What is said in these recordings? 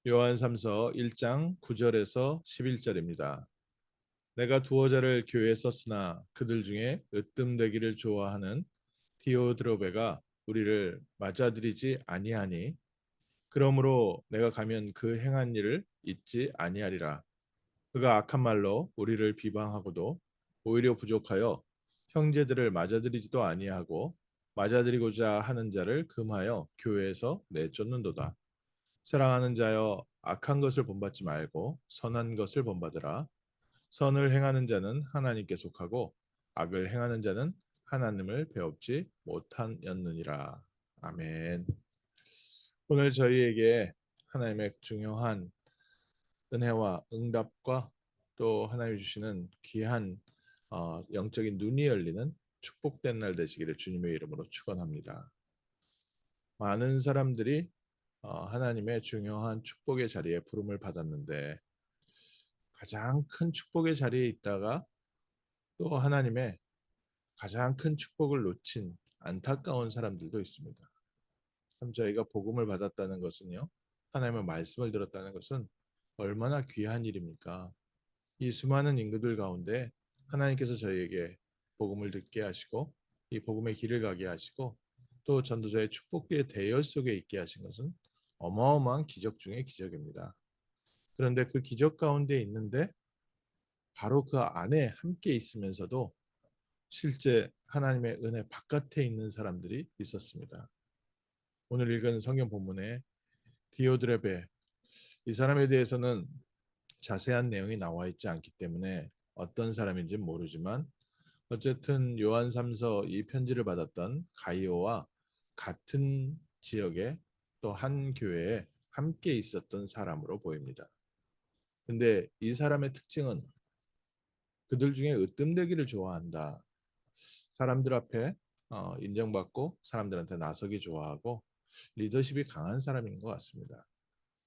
요한삼서 1장 9절에서 11절입니다. 내가 두어 자를 교회에 썼으나 그들 중에 으뜸되기를 좋아하는 디오드로베가 우리를 맞아들이지 아니하니 그러므로 내가 가면 그 행한 일을 잊지 아니하리라. 그가 악한 말로 우리를 비방하고도 오히려 부족하여 형제들을 맞아들이지도 아니하고 맞아들이고자 하는 자를 금하여 교회에서 내쫓는도다. 사랑하는 자여 악한 것을 본받지 말고 선한 것을 본받으라. 선을 행하는 자는 하나님께 속하고 악을 행하는 자는 하나님을 배웁지 못하였느니라. 아멘. 오늘 저희에게 하나님의 중요한 은혜와 응답과 또 하나님이 주시는 귀한 영적인 눈이 열리는 축복된 날 되시기를 주님의 이름으로 축원합니다. 많은 사람들이 하나님의 중요한 축복의 자리에 부름을 받았는데 가장 큰 축복의 자리에 있다가 또 하나님의 가장 큰 축복을 놓친 안타까운 사람들도 있습니다. 참 저희가 복음을 받았다는 것은요, 하나님의 말씀을 들었다는 것은 얼마나 귀한 일입니까? 이 수많은 인구들 가운데 하나님께서 저희에게 복음을 듣게 하시고 이 복음의 길을 가게 하시고 또 전도자의 축복의 대열 속에 있게 하신 것은 어마어마한 기적 중의 기적입니다. 그런데 그 기적 가운데 있는데 바로 그 안에 함께 있으면서도 실제 하나님의 은혜 바깥에 있는 사람들이 있었습니다. 오늘 읽은 성경 본문에 디오드레베 이 사람에 대해서는 자세한 내용이 나와 있지 않기 때문에 어떤 사람인지 모르지만 어쨌든 요한 3서 이 편지를 받았던 가이오와 같은 지역에 또 한 교회에 함께 있었던 사람으로 보입니다. 근데 이 사람의 특징은 그들 중에 으뜸되기를 좋아한다. 사람들 앞에 인정받고 사람들한테 나서기 좋아하고 리더십이 강한 사람인 것 같습니다.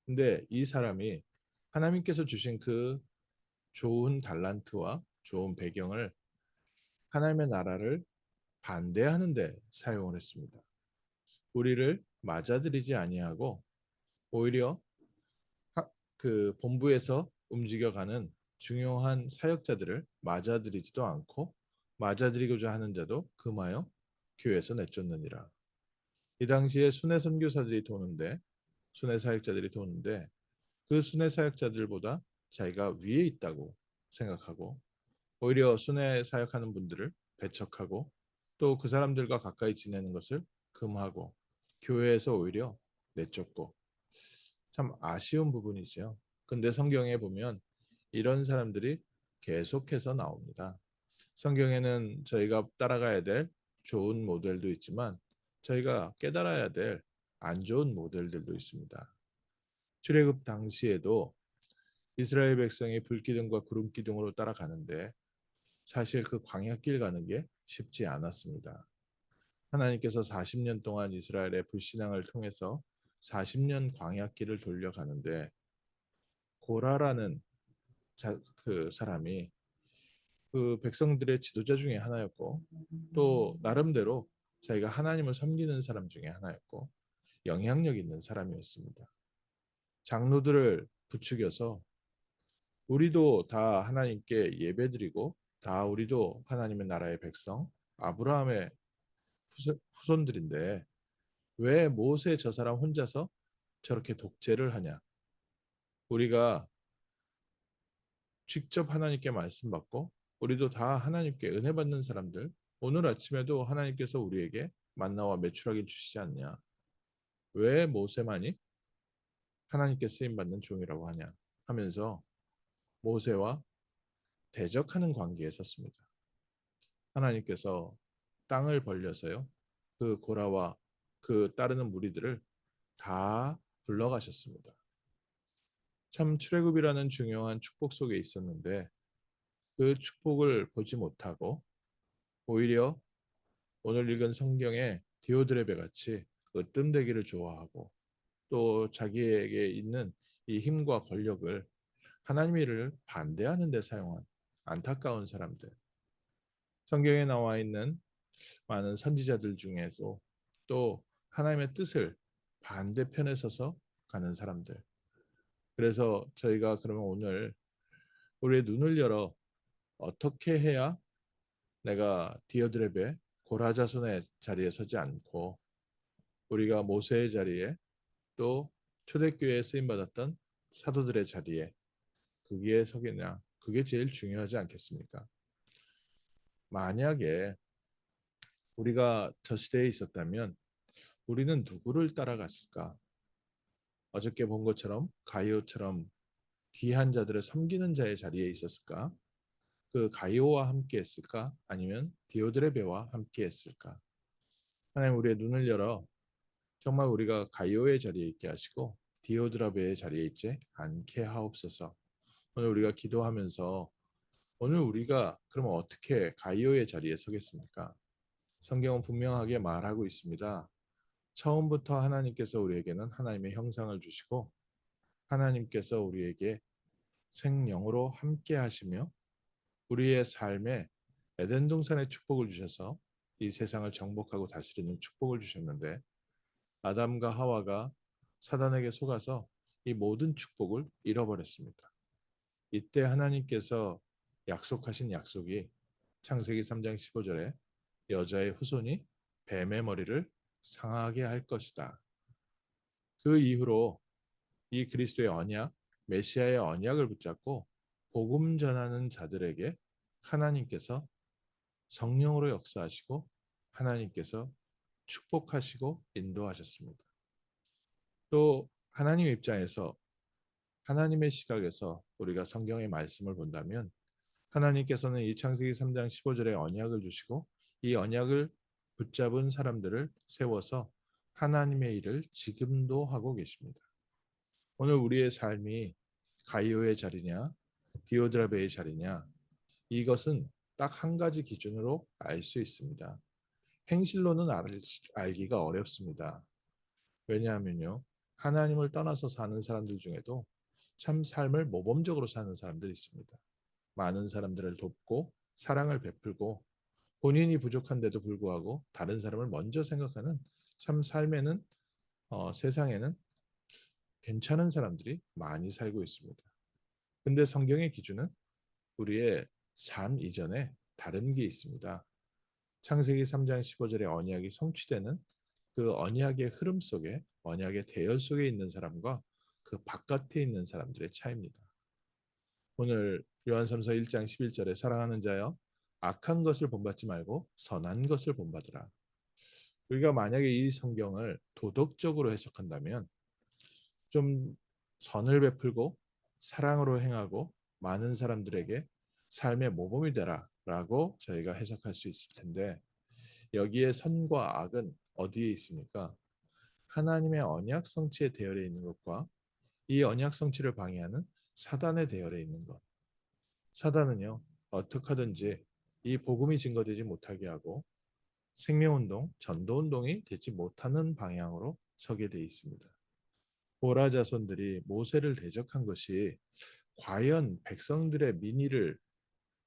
근데 이 사람이 하나님께서 주신 그 좋은 달란트와 좋은 배경을 하나님의 나라를 반대하는 데 사용을 했습니다. 우리를 맞아들이지 아니하고 오히려 그 본부에서 움직여가는 중요한 사역자들을 맞아들이지도 않고 맞아들이고자 하는 자도 금하여 교회에서 내쫓느니라. 이 당시에 순회 선교사들이 도는데 순회 사역자들이 도는데 그 순회 사역자들보다 자기가 위에 있다고 생각하고 오히려 순회 사역하는 분들을 배척하고 또 그 사람들과 가까이 지내는 것을 금하고 교회에서 오히려 내쫓고 참 아쉬운 부분이지요. 근데 성경에 보면 이런 사람들이 계속해서 나옵니다. 성경에는 저희가 따라가야 될 좋은 모델도 있지만 저희가 깨달아야 될 안 좋은 모델들도 있습니다. 출애굽 당시에도 이스라엘 백성이 불기둥과 구름기둥으로 따라가는데 사실 그 광야길 가는 게 쉽지 않았습니다. 하나님께서 40년 동안 이스라엘의 불신앙을 통해서 40년 광야길을 돌려가는데 고라라는 그 사람이 그 백성들의 지도자 중에 하나였고 또 나름대로 자기가 하나님을 섬기는 사람 중에 하나였고 영향력 있는 사람이었습니다. 장로들을 부추겨서 우리도 다 하나님께 예배드리고 다 우리도 하나님의 나라의 백성 아브라함의 후손들인데 왜 모세 저 사람 혼자서 저렇게 독재를 하냐? 우리가 직접 하나님께 말씀 받고 우리도 다 하나님께 은혜 받는 사람들 오늘 아침에도 하나님께서 우리에게 만나와 메추라기 주시지 않냐? 왜 모세만이 하나님께 쓰임 받는 종이라고 하냐? 하면서 모세와 대적하는 관계에 섰습니다. 하나님께서 땅을 벌려서요. 그 고라와 그 따르는 무리들을 다 불러가셨습니다. 참 출애굽이라는 중요한 축복 속에 있었는데 그 축복을 보지 못하고 오히려 오늘 읽은 성경의 디오드레베 같이 으뜸되기를 좋아하고 또 자기에게 있는 이 힘과 권력을 하나님의 일을 반대하는 데 사용한 안타까운 사람들. 성경에 나와 있는 많은 선지자들 중에도 또 하나님의 뜻을 반대편에 서서 가는 사람들. 그래서 저희가 그러면 오늘 우리의 눈을 열어 어떻게 해야 내가 디오드렙의 고라자손의 자리에 서지 않고 우리가 모세의 자리에 또 초대교회에 쓰임 받았던 사도들의 자리에 거기에 서겠냐? 그게 제일 중요하지 않겠습니까? 만약에 우리가 저 시대에 있었다면 우리는 누구를 따라갔을까? 어저께 본 것처럼 가이오처럼 귀한 자들을 섬기는 자의 자리에 있었을까? 그 가이오와 함께 했을까? 아니면 디오드레베와 함께 했을까? 하나님 우리의 눈을 열어 정말 우리가 가이오의 자리에 있게 하시고 디오드라베의 자리에 있지 않게 하옵소서. 오늘 우리가 기도하면서 오늘 우리가 그러면 어떻게 가이오의 자리에 서겠습니까? 성경은 분명하게 말하고 있습니다. 처음부터 하나님께서 우리에게는 하나님의 형상을 주시고 하나님께서 우리에게 생명으로 함께 하시며 우리의 삶에 에덴 동산의 축복을 주셔서 이 세상을 정복하고 다스리는 축복을 주셨는데 아담과 하와가 사단에게 속아서 이 모든 축복을 잃어버렸습니다. 이때 하나님께서 약속하신 약속이 창세기 3장 15절에 여자의 후손이 뱀의 머리를 상하게 할 것이다. 그 이후로 이 그리스도의 언약, 메시아의 언약을 붙잡고 복음 전하는 자들에게 하나님께서 성령으로 역사하시고 하나님께서 축복하시고 인도하셨습니다. 또 하나님 입장에서 하나님의 시각에서 우리가 성경의 말씀을 본다면 하나님께서는 이 창세기 3장 15절에 언약을 주시고 이 언약을 붙잡은 사람들을 세워서 하나님의 일을 지금도 하고 계십니다. 오늘 우리의 삶이 가이오의 자리냐 디오드라베의 자리냐 이것은 딱 한 가지 기준으로 알 수 있습니다. 행실로는 알기가 어렵습니다. 왜냐하면요. 하나님을 떠나서 사는 사람들 중에도 참 삶을 모범적으로 사는 사람들이 있습니다. 많은 사람들을 돕고 사랑을 베풀고 본인이 부족한데도 불구하고 다른 사람을 먼저 생각하는 참 삶에는 세상에는 괜찮은 사람들이 많이 살고 있습니다. 근데 성경의 기준은 우리의 삶 이전에 다른 게 있습니다. 창세기 3장 15절의 언약이 성취되는 그 언약의 흐름 속에 언약의 대열 속에 있는 사람과 그 바깥에 있는 사람들의 차이입니다. 오늘 요한삼서 1장 11절에 사랑하는 자여 악한 것을 본받지 말고 선한 것을 본받으라. 우리가 만약에 이 성경을 도덕적으로 해석한다면 좀 선을 베풀고 사랑으로 행하고 많은 사람들에게 삶의 모범이 되라라고 저희가 해석할 수 있을 텐데 여기에 선과 악은 어디에 있습니까? 하나님의 언약 성취의 대열에 있는 것과 이 언약 성취를 방해하는 사단의 대열에 있는 것. 사단은요, 어떻게 하든지 이 복음이 증거되지 못하게 하고 생명운동, 전도운동이 되지 못하는 방향으로 서게 돼 있습니다. 보라 자손들이 모세를 대적한 것이 과연 백성들의 민의를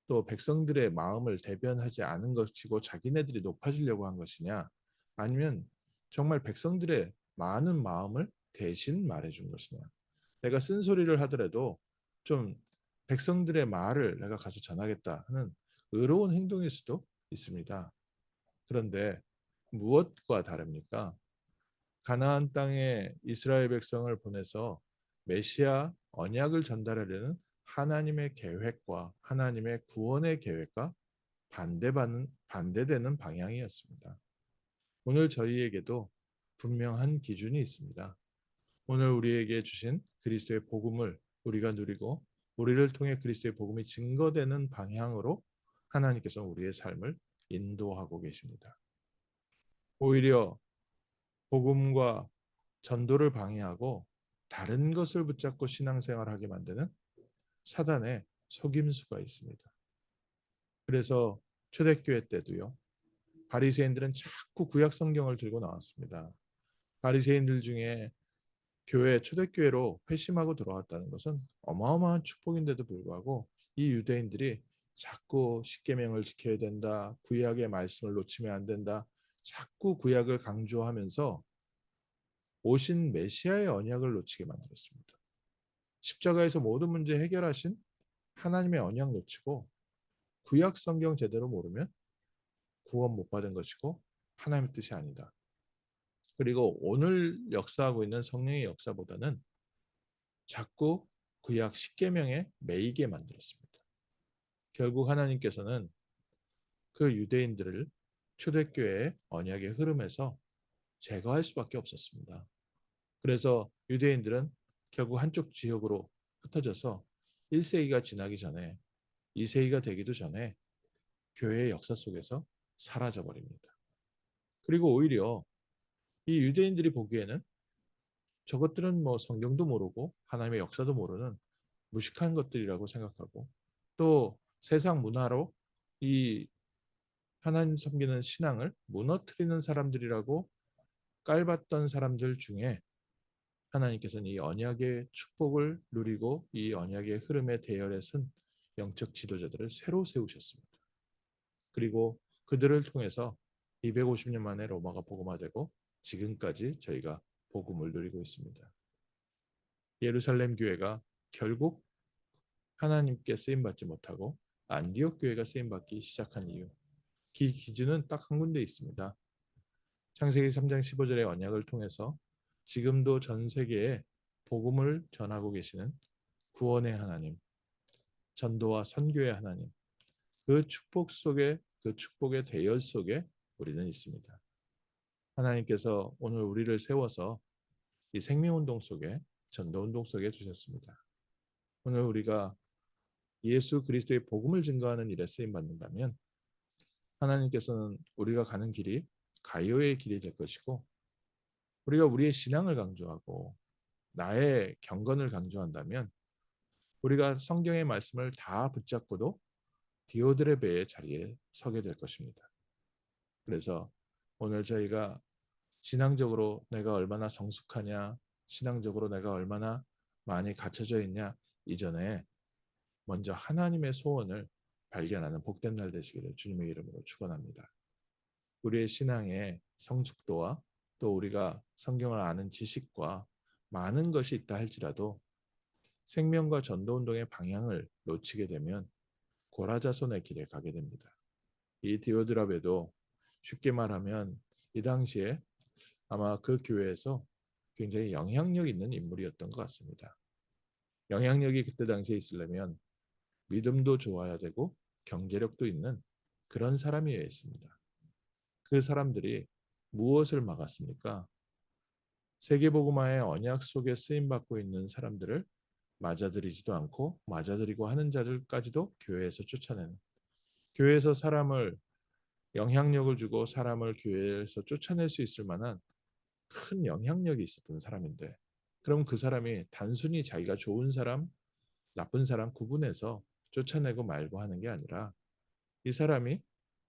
또 백성들의 마음을 대변하지 않은 것이고 자기네들이 높아지려고 한 것이냐 아니면 정말 백성들의 많은 마음을 대신 말해준 것이냐 내가 쓴소리를 하더라도 좀 백성들의 말을 내가 가서 전하겠다 하는 의로운 행동일 수도 있습니다. 그런데 무엇과 다릅니까? 가나안 땅에 이스라엘 백성을 보내서 메시아 언약을 전달하려는 하나님의 계획과 하나님의 구원의 계획과 반대되는 방향이었습니다. 오늘 저희에게도 분명한 기준이 있습니다. 오늘 우리에게 주신 그리스도의 복음을 우리가 누리고 우리를 통해 그리스도의 복음이 증거되는 방향으로 하나님께서 우리의 삶을 인도하고 계십니다. 오히려 복음과 전도를 방해하고 다른 것을 붙잡고 신앙생활하게 만드는 사단의 속임수가 있습니다. 그래서 초대교회 때도요. 바리새인들은 자꾸 구약 성경을 들고 나왔습니다. 바리새인들 중에 초대교회로 회심하고 돌아왔다는 것은 어마어마한 축복인데도 불구하고 이 유대인들이 자꾸 십계명을 지켜야 된다. 구약의 말씀을 놓치면 안 된다. 자꾸 구약을 강조하면서 오신 메시아의 언약을 놓치게 만들었습니다. 십자가에서 모든 문제 해결하신 하나님의 언약 놓치고 구약 성경 제대로 모르면 구원 못 받은 것이고 하나님의 뜻이 아니다. 그리고 오늘 역사하고 있는 성령의 역사보다는 자꾸 구약 십계명에 매이게 만들었습니다. 결국 하나님께서는 그 유대인들을 초대교회의 언약의 흐름에서 제거할 수밖에 없었습니다. 그래서 유대인들은 결국 한쪽 지역으로 흩어져서 1세기가 지나기 전에 2세기가 되기도 전에 교회의 역사 속에서 사라져 버립니다. 그리고 오히려 이 유대인들이 보기에는 저것들은 뭐 성경도 모르고 하나님의 역사도 모르는 무식한 것들이라고 생각하고 또 세상 문화로 이 하나님 섬기는 신앙을 무너뜨리는 사람들이라고 깔봤던 사람들 중에 하나님께서는 이 언약의 축복을 누리고 이 언약의 흐름에 대열에 선 영적 지도자들을 새로 세우셨습니다. 그리고 그들을 통해서 250년 만에 로마가 복음화되고 지금까지 저희가 복음을 누리고 있습니다. 예루살렘 교회가 결국 하나님께 쓰임받지 못하고 안디옥 교회가 쓰임받기 시작한 이유, 그 기준은 딱 한 군데 있습니다. 창세기 3장 15절의 언약을 통해서 지금도 전 세계에 복음을 전하고 계시는 구원의 하나님, 전도와 선교의 하나님, 그 축복 속에 그 축복의 대열 속에 우리는 있습니다. 하나님께서 오늘 우리를 세워서 이 생명운동 속에 전도운동 속에 두셨습니다. 오늘 우리가 예수 그리스도의 복음을 증거하는 일에 쓰임 받는다면 하나님께서는 우리가 가는 길이 가요의 길이 될 것이고 우리가 우리의 신앙을 강조하고 나의 경건을 강조한다면 우리가 성경의 말씀을 다 붙잡고도 디오드레베의 자리에 서게 될 것입니다. 그래서 오늘 저희가 신앙적으로 내가 얼마나 성숙하냐, 신앙적으로 내가 얼마나 많이 갖춰져 있냐 이전에 먼저 하나님의 소원을 발견하는 복된 날 되시기를 주님의 이름으로 축원합니다. 우리의 신앙의 성숙도와 또 우리가 성경을 아는 지식과 많은 것이 있다 할지라도 생명과 전도운동의 방향을 놓치게 되면 고라자손의 길에 가게 됩니다. 이 디오드랍에도 쉽게 말하면 이 당시에 아마 그 교회에서 굉장히 영향력 있는 인물이었던 것 같습니다. 영향력이 그때 당시에 있으려면 믿음도 좋아야 되고 경제력도 있는 그런 사람이어야 했습니다. 그 사람들이 무엇을 막았습니까? 세계복음화의 언약 속에 쓰임받고 있는 사람들을 맞아들이지도 않고 맞아들이고 하는 자들까지도 교회에서 쫓아내는 교회에서 사람을 영향력을 주고 사람을 교회에서 쫓아낼 수 있을 만한 큰 영향력이 있었던 사람인데 그럼 그 사람이 단순히 자기가 좋은 사람, 나쁜 사람 구분해서 쫓아내고 말고 하는 게 아니라 이 사람이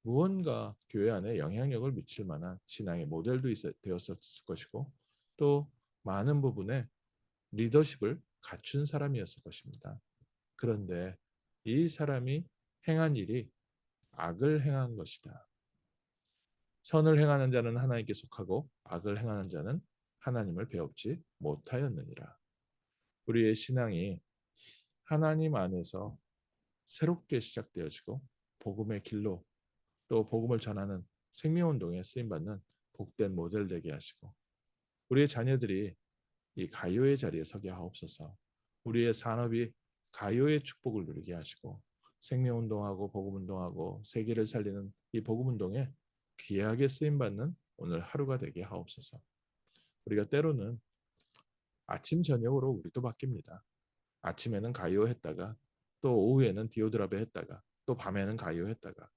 무언가 교회 안에 영향력을 미칠 만한 신앙의 모델도 되었을 것이고 또 많은 부분에 리더십을 갖춘 사람이었을 것입니다. 그런데 이 사람이 행한 일이 악을 행한 것이다. 선을 행하는 자는 하나님께 속하고 악을 행하는 자는 하나님을 배웁지 못하였느니라. 우리의 신앙이 하나님 안에서 새롭게 시작되어지고 복음의 길로 또 복음을 전하는 생명운동에 쓰임받는 복된 모델 되게 하시고 우리의 자녀들이 이 가요의 자리에 서게 하옵소서. 우리의 산업이 가요의 축복을 누리게 하시고 생명운동하고 복음운동하고 세계를 살리는 이 복음운동에 귀하게 쓰임받는 오늘 하루가 되게 하옵소서. 우리가 때로는 아침 저녁으로 우리도 바뀝니다. 아침에는 가요 했다가 또 오후에는 디오드랍에 했다가 또 밤에는 가요 했다가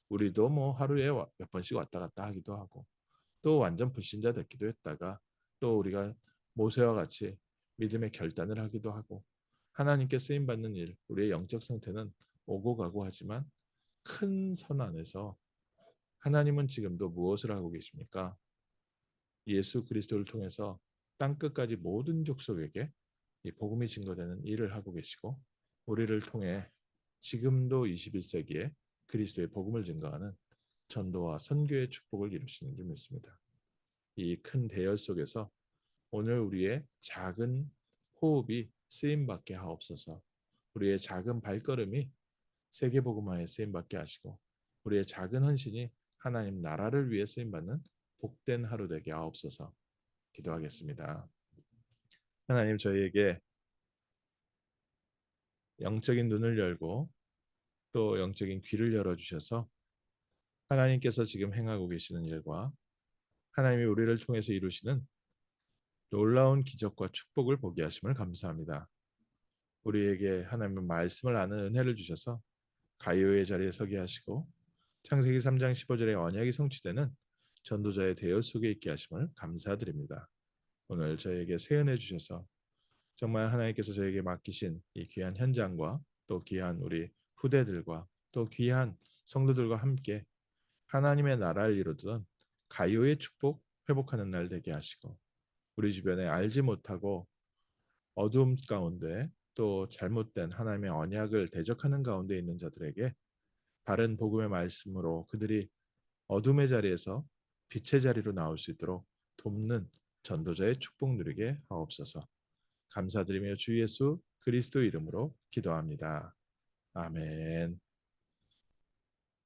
우리도 뭐 하루에 몇 번씩 왔다 갔다 하기도 하고 또 완전 불신자 됐기도 했다가 또 우리가 모세와 같이 믿음의 결단을 하기도 하고 하나님께 쓰임 받는 일, 우리의 영적 상태는 오고 가고 하지만 큰 선 안에서 하나님은 지금도 무엇을 하고 계십니까? 예수 그리스도를 통해서 땅 끝까지 모든 족속에게 이 복음이 증거되는 일을 하고 계시고 우리를 통해 지금도 21세기에 그리스도의 복음을 증거하는 전도와 선교의 축복을 이루시는 줄 믿습니다. 이 큰 대열 속에서 오늘 우리의 작은 호흡이 쓰임 받게 하옵소서. 우리의 작은 발걸음이 세계복음화에 쓰임 받게 하시고 우리의 작은 헌신이 하나님 나라를 위해 쓰임 받는 복된 하루 되게 하옵소서. 기도하겠습니다. 하나님 저희에게 영적인 눈을 열고 또 영적인 귀를 열어 주셔서 하나님께서 지금 행하고 계시는 일과 하나님이 우리를 통해서 이루시는 놀라운 기적과 축복을 보게 하심을 감사합니다. 우리에게 하나님의 말씀을 아는 은혜를 주셔서 가요의 자리에 서게 하시고 창세기 3장 15절의 언약이 성취되는 전도자의 대여 속에 있게 하심을 감사드립니다. 오늘 저에게 새 은혜 주셔서 정말 하나님께서 저에게 맡기신 이 귀한 현장과 또 귀한 우리 후대들과 또 귀한 성도들과 함께 하나님의 나라를 이루던 가요의 축복 회복하는 날 되게 하시고 우리 주변에 알지 못하고 어두움 가운데 또 잘못된 하나님의 언약을 대적하는 가운데 있는 자들에게 바른 복음의 말씀으로 그들이 어둠의 자리에서 빛의 자리로 나올 수 있도록 돕는 전도자의 축복 누리게 하옵소서. 감사드리며 주 예수 그리스도 이름으로 기도합니다. 아멘.